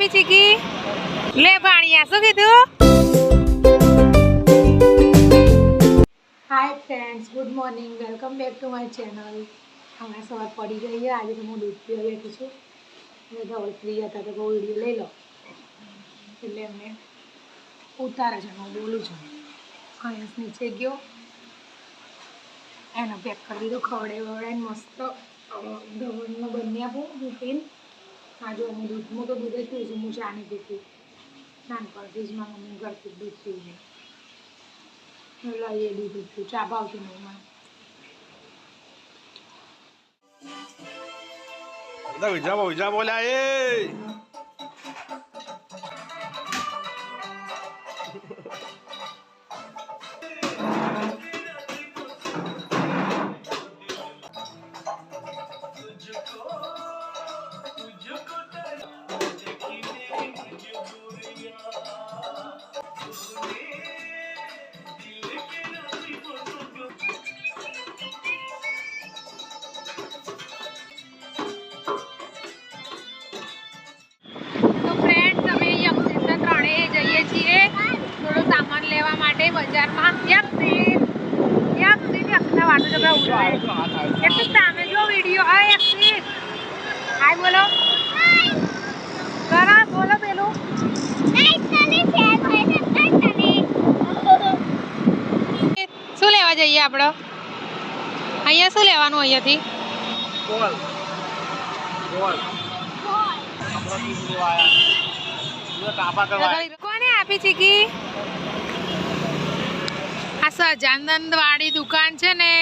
આપી ચીકી લે ભાણિયા શું કીધું? Hi friends, good morning, welcome back to my channel. હમણાં સવાર પડી ગઈ છે. આજે તો હું દૂધ પીવા બેઠી છું. બધા ફ્રી હતા તો બહુ વિડીયો લઈ લો એટલે એમને ઉતારે છે. હું બોલું છું. અહીંયા નીચે ગયો એનો પેક કરી દીધો. ખવડાવીને મસ્ત ધવનમાં બંને આપું મૂકીને. હા જો હું તો દૂધ જ પીવું છું. હું ચા નહીં પીતી. નાનપણથી જ મારા મમ્મી ઘરથી દૂધ પીવું છું. લઈએ દૂધ પીવું. ચા ભાવતી નહીં મને. વિજા બોલ્યા એ થોડો સામાન લેવા માટે બજારમાં. તમે જો વિડીયો હાય બોલો કરા બોલો પેલું શું લેવા જઈએ આપણે? અહીંયા શું લેવાનું? અહીંયાથી કોને આપી ચીકી? આ સજાનંદ વાળી દુકાન છે ને,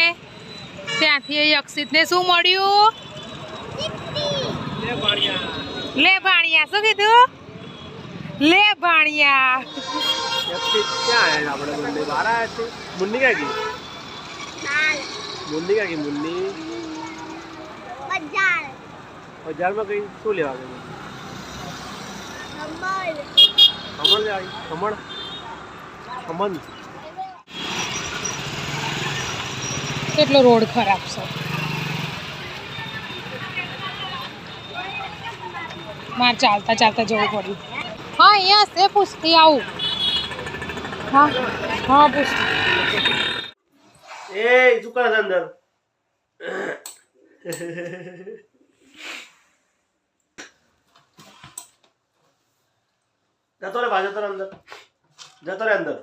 ત્યાંથી અક્ષિતને શું મળ્યું? લે ભાણિયા શું કીધું? લે ભાણિયા मुन्नी क्या की मुन्नी क्या की मुन्नी बाजार में कहीं शू लेवा गई? खमण ले आई. खमण કેટલો રોડ ખરાબ છે. મારે ચાલતા ચાલતા જવું પડ્યું. હા અહીંયા છે, પૂછતી આવું. હા હા પૂછ. ए चुका था अंदर जतो रे भाई, जतो रे अंदर, जतो रे अंदर.